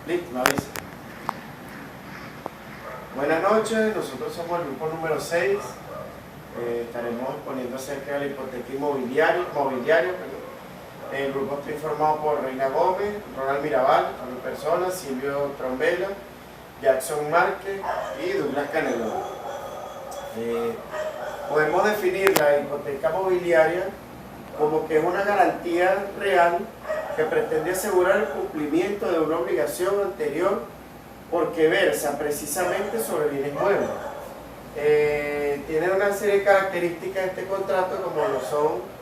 Listo, me avisa. Buenas noches, nosotros somos el grupo número 6. Estaremos exponiendo acerca de la hipoteca mobiliario. El grupo está informado por Reina Gómez, Ronald Mirabal, a mi persona, Silvio Trombela, Jackson Márquez y Douglas Canelón. Podemos definir la hipoteca mobiliaria como que es una garantía real que pretende asegurar el cumplimiento de una obligación anterior porque versa precisamente sobre bienes muebles. Tiene una serie de características este contrato, como lo son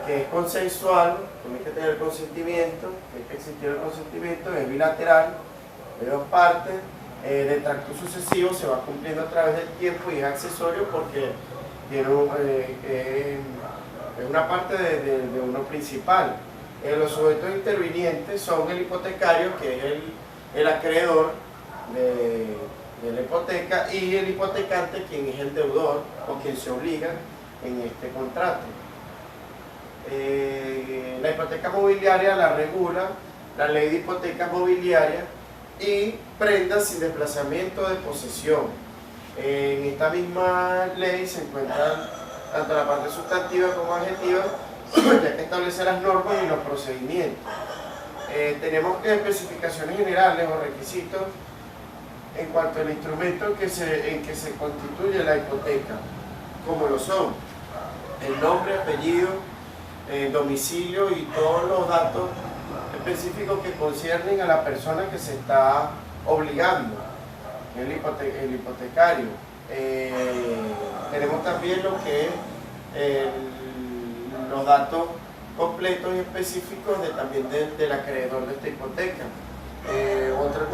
que es consensual, tiene que tener consentimiento, tiene que existir el consentimiento, es bilateral, de dos partes, de tracto sucesivo, se va cumpliendo a través del tiempo y es accesorio porque tiene es una parte de uno principal. Los sujetos intervinientes son el hipotecario, que es el acreedor de la hipoteca, y el hipotecante, quien es el deudor o quien se obliga en este contrato. La hipoteca mobiliaria la regula la ley de hipoteca mobiliaria y prendas sin desplazamiento de posesión. En esta misma ley se encuentran tanto la parte sustantiva como adjetiva, ya que establece las normas y los procedimientos. Tenemos especificaciones generales o requisitos en cuanto al instrumento en que se constituye la hipoteca, como lo son el nombre, apellido, domicilio y todos los datos específicos que conciernen a la persona que se está obligando, el hipotecario. Tenemos también lo que es los datos completos y específicos también del acreedor de esta hipoteca. Otro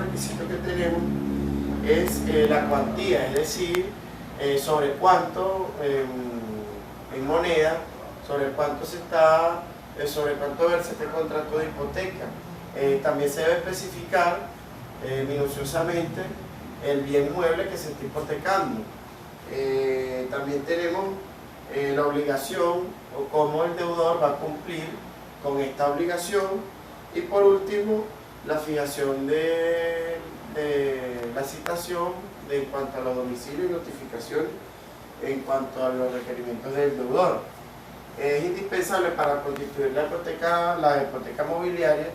requisito que tenemos es la cuantía, es decir, sobre cuánto en moneda, sobre cuánto versa este contrato de hipoteca. También se debe especificar minuciosamente el bien mueble que se está hipotecando. También tenemos la obligación o cómo el deudor va a cumplir con esta obligación, y por último la fijación de la citación en cuanto a los domicilios y notificaciones en cuanto a los requerimientos del deudor. Es indispensable para constituir la hipoteca mobiliaria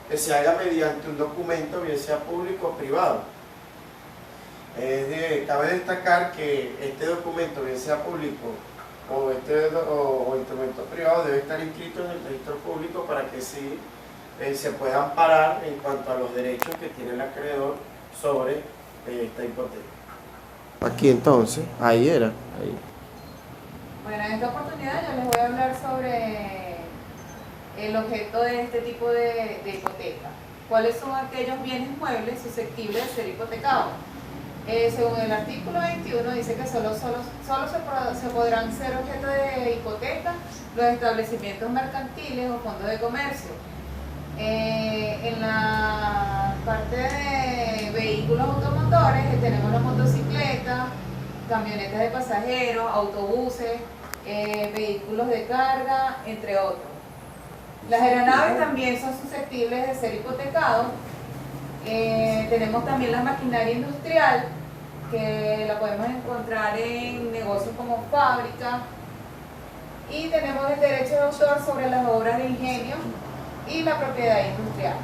que se haga mediante un documento, bien sea público o privado. Cabe destacar que este documento, bien sea público o instrumento privado, debe estar inscrito en el registro público para que sí se pueda amparar en cuanto a los derechos que tiene el acreedor sobre esta hipoteca. Aquí entonces, ahí era. Ahí. Bueno, en esta oportunidad yo les voy a hablar sobre el objeto de este tipo de hipoteca. ¿Cuáles son aquellos bienes muebles susceptibles de ser hipotecados? Según el artículo 21 dice que solo se podrán ser objeto de hipoteca los establecimientos mercantiles o fondos de comercio. En la parte de vehículos automotores tenemos las motocicletas, camionetas de pasajeros, autobuses, vehículos de carga, entre otros. Las aeronaves también son susceptibles de ser hipotecados. Tenemos también la maquinaria industrial, que la podemos encontrar en negocios como fábricas, y tenemos el derecho de autor sobre las obras de ingenio y la propiedad industrial.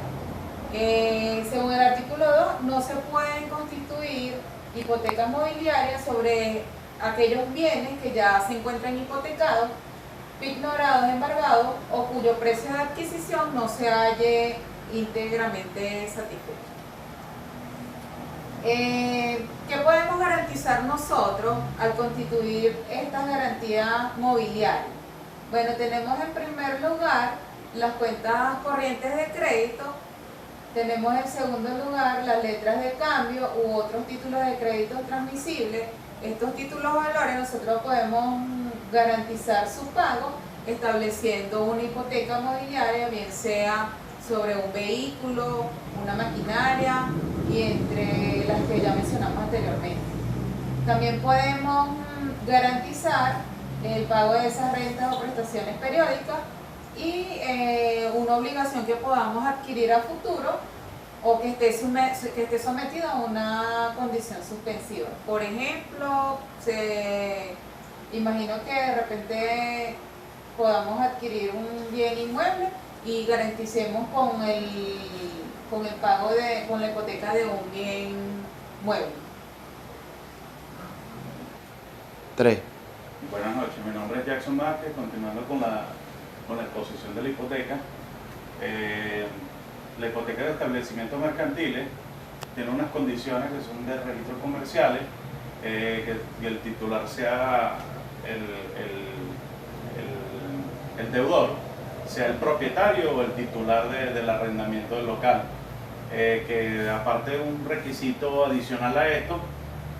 Según el artículo 2, no se pueden constituir hipotecas mobiliarias sobre aquellos bienes que ya se encuentran hipotecados, pignorados, embargados o cuyo precio de adquisición no se halle íntegramente satisfecho. ¿Qué podemos garantizar nosotros al constituir estas garantías mobiliarias? Bueno, tenemos en primer lugar las cuentas corrientes de crédito, tenemos en segundo lugar las letras de cambio u otros títulos de crédito transmisibles. Estos títulos valores nosotros podemos garantizar su pago estableciendo una hipoteca mobiliaria, bien sea sobre un vehículo, una maquinaria y entre las que ya mencionamos anteriormente. También podemos garantizar el pago de esas rentas o prestaciones periódicas y una obligación que podamos adquirir a futuro o que esté sometido a una condición suspensiva. Por ejemplo, imagino que de repente podamos adquirir un bien inmueble y garanticemos con el pago con la hipoteca de un bien mueble. 3. Buenas noches, mi nombre es Jackson Vázquez, continuando con la exposición de la hipoteca. La hipoteca de establecimientos mercantiles tiene unas condiciones que son de registros comerciales, que el titular sea el deudor, sea el propietario o el titular del arrendamiento del local. Que aparte de un requisito adicional a esto,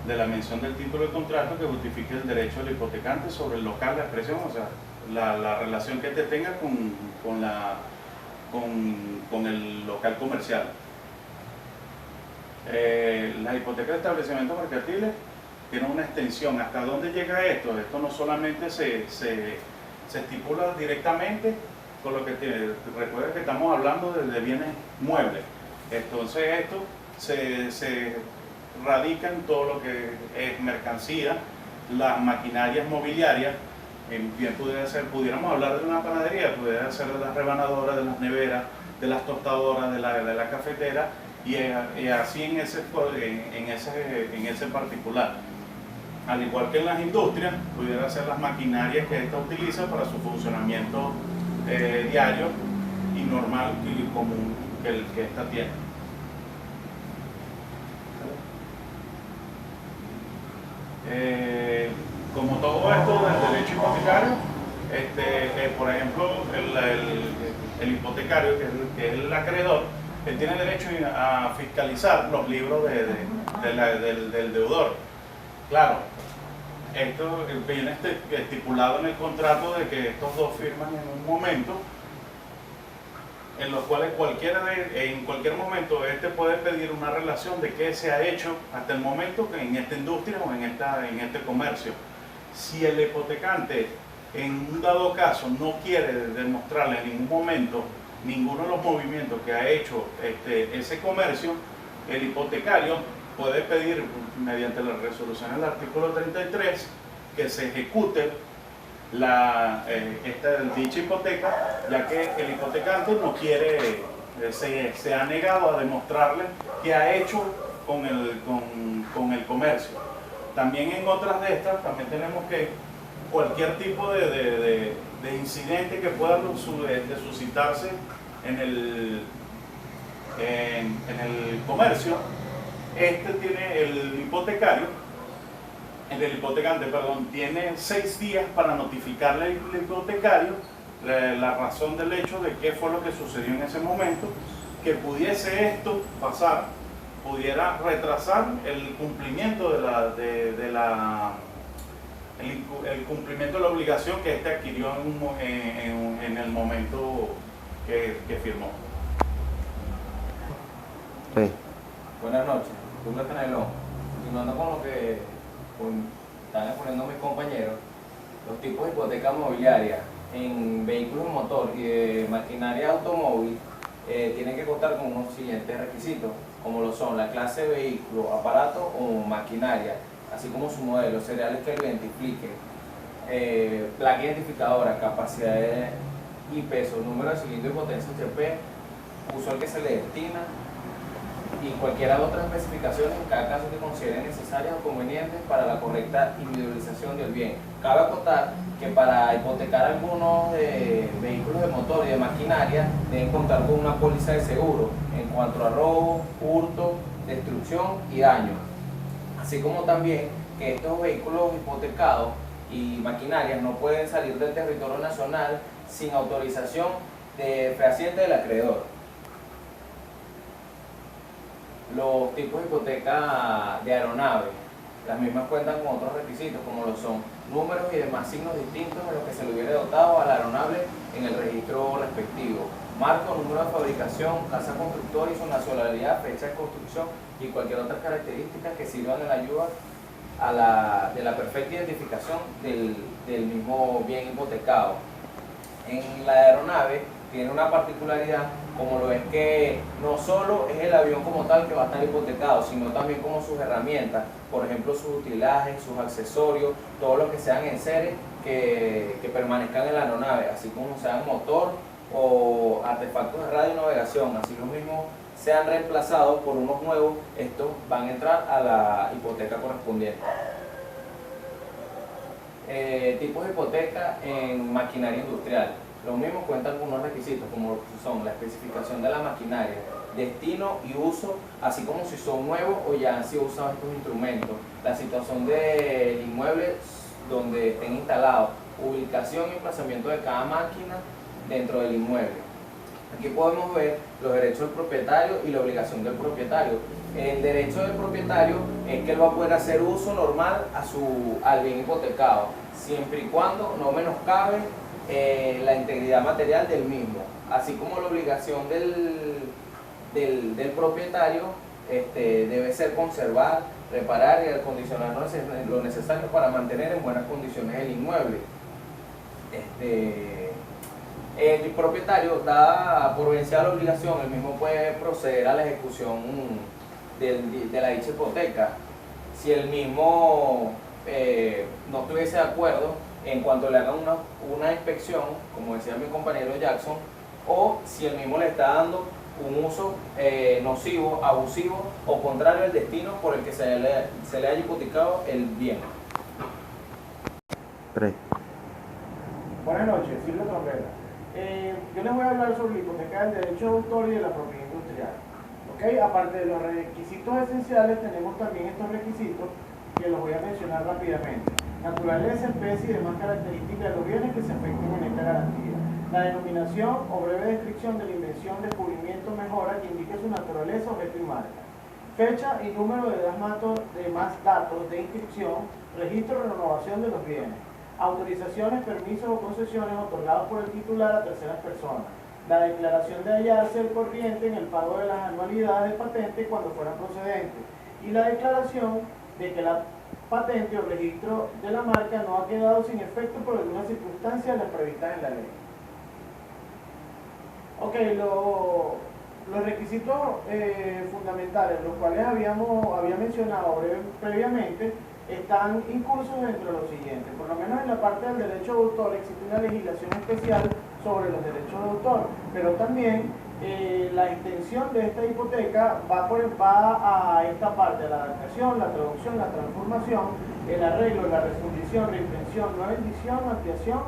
de la mención del título de contrato que justifique el derecho del hipotecante sobre el local de expresión, o sea, la relación que te tenga con el local comercial. Las hipotecas de establecimientos mercantiles tienen una extensión. ¿Hasta dónde llega esto? Esto no solamente se estipula directamente con lo que recuerda que estamos hablando de bienes muebles. Entonces esto se radica en todo lo que es mercancía, las maquinarias mobiliarias. Bien pudiéramos hablar de una panadería, pudiera ser de las rebanadoras, de las neveras, de las tostadoras, de la cafetera, y así en ese particular. Al igual que en las industrias, pudiera ser las maquinarias que ésta utiliza para su funcionamiento diario y normal y común que ésta tiene. Como todo esto del derecho hipotecario, por ejemplo, el hipotecario, que es el acreedor, él tiene derecho a fiscalizar los libros del deudor. Claro, esto viene estipulado en el contrato de que estos dos firman en un momento, en los cuales en cualquier momento puede pedir una relación de qué se ha hecho hasta el momento en esta industria o en este comercio. Si el hipotecante en un dado caso no quiere demostrarle en ningún momento ninguno de los movimientos que ha hecho ese comercio, el hipotecario puede pedir mediante la resolución del artículo 33 que se ejecute dicha hipoteca, ya que el hipotecante no quiere, se ha negado a demostrarle qué ha hecho con el comercio. También en otras de estas, también tenemos que cualquier tipo de incidente que pueda suscitarse en el comercio, el hipotecante, tiene 6 días para notificarle al hipotecario la razón del hecho de qué fue lo que sucedió en ese momento, que pudiese esto pasar, pudiera retrasar el cumplimiento el cumplimiento de la obligación que adquirió en el momento que firmó. Sí. Buenas noches, Douglas Canelón. Continuando con lo que están exponiendo mis compañeros, los tipos de hipoteca mobiliaria en vehículos de motor y de maquinaria automóvil tienen que contar con unos siguientes requisitos, como lo son la clase de vehículo, aparato o maquinaria, así como su modelo, seriales que lo identifiquen, placa identificadora, capacidad y peso, número de cilindro y potencia HP, uso al que se le destina, y cualquier otras especificaciones en cada caso que consideren necesarias o convenientes para la correcta individualización del bien. Cabe acotar que para hipotecar algunos vehículos de motor y de maquinaria deben contar con una póliza de seguro en cuanto a robo, hurto, destrucción y daño. Así como también que estos vehículos hipotecados y maquinarias no pueden salir del territorio nacional sin autorización fehaciente del acreedor. Los tipos de hipoteca de aeronave, las mismas cuentan con otros requisitos como lo son números y demás signos distintos en los que se le hubiera dotado al aeronave en el registro respectivo, marco, número de fabricación, casa constructora y su nacionalidad, fecha de construcción y cualquier otra característica que sirvan en ayuda de la perfecta identificación del mismo bien hipotecado. En la aeronave tiene una particularidad, como lo es que no solo es el avión como tal que va a estar hipotecado, sino también como sus herramientas, por ejemplo sus utilajes, sus accesorios, todo lo que sean enseres que permanezcan en la aeronave, así como sean motor o artefactos de radio y navegación, así lo mismo sean reemplazados por unos nuevos, estos van a entrar a la hipoteca correspondiente. Tipos de hipoteca en maquinaria industrial. Lo mismo cuentan con unos requisitos como son la especificación de la maquinaria, destino y uso, así como si son nuevos o ya han sido usados estos instrumentos, la situación del inmueble donde estén instalados, ubicación y emplazamiento de cada máquina dentro del inmueble. Aquí podemos ver los derechos del propietario y la obligación del propietario. El derecho del propietario es que él va a poder hacer uso normal al bien hipotecado, siempre y cuando no menoscabe la integridad material del mismo, así como la obligación del propietario debe ser conservar, reparar y acondicionar lo necesario para mantener en buenas condiciones el inmueble. El propietario da por vencida la obligación, el mismo puede proceder a la ejecución de la dicha hipoteca si el mismo no estuviese de acuerdo en cuanto le hagan una inspección, como decía mi compañero Jackson, o si el mismo le está dando un uso nocivo, abusivo o contrario al destino por el que se le haya hipotecado el bien. 3. Buenas noches, Silvio Trombera. Yo les voy a hablar sobre la hipoteca del derecho de autor y de la propiedad industrial. ¿Okay? Aparte de los requisitos esenciales, tenemos también estos requisitos que los voy a mencionar rápidamente. Naturaleza, especie y demás características de los bienes que se afecten en esta garantía. La denominación o breve descripción de la invención, descubrimiento, mejora que indique su naturaleza, objeto y marca. Fecha y número de demás datos de inscripción, registro y renovación de los bienes. Autorizaciones, permisos o concesiones otorgados por el titular a terceras personas. La declaración de hallarse el corriente en el pago de las anualidades de patente cuando fueran procedentes. Y la declaración de que la patente o registro de la marca no ha quedado sin efecto por alguna circunstancia de las previstas en la ley. Ok, los requisitos fundamentales, los cuales había mencionado previamente, están incursos dentro de lo siguiente. Por lo menos en la parte del derecho de autor existe una legislación especial sobre los derechos de autor, pero también la extensión de esta hipoteca va a esta parte, la adaptación, la traducción, la transformación, el arreglo, la refundición, reimpresión, nueva edición, ampliación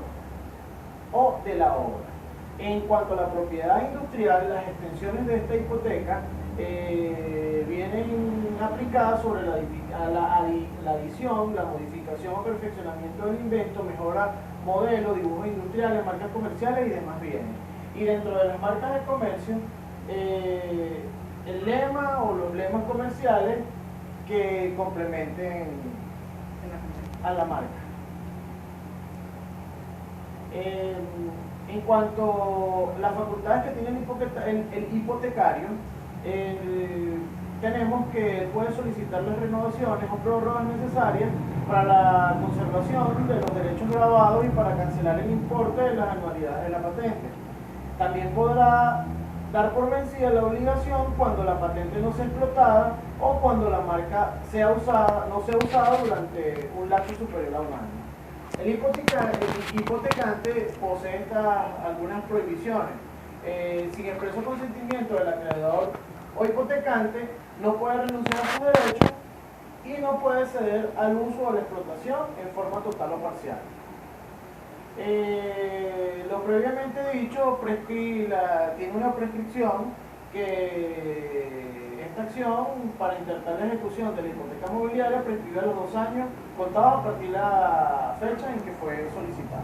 o de la obra. En cuanto a la propiedad industrial, las extensiones de esta hipoteca vienen aplicadas sobre la adición, la modificación o perfeccionamiento del invento, mejora modelo, dibujos industriales, marcas comerciales y demás bienes. Y dentro de las marcas de comercio, el lema o los lemas comerciales que complementen a la marca. En cuanto a las facultades que tiene el hipotecario, tenemos que puede solicitar las renovaciones o prórrogas necesarias para la conservación de los derechos grabados y para cancelar el importe de las anualidades de la patente. También podrá dar por vencida la obligación cuando la patente no sea explotada o cuando la marca no sea usada durante un lapso superior a un año. El hipotecante posee algunas prohibiciones. Sin expreso consentimiento del acreedor o hipotecante, no puede renunciar a sus derechos y no puede ceder al uso o a la explotación en forma total o parcial. Lo previamente dicho tiene una prescripción que esta acción para intentar la ejecución de la hipoteca mobiliaria prescribe a los 2 años contados a partir de la fecha en que fue solicitada.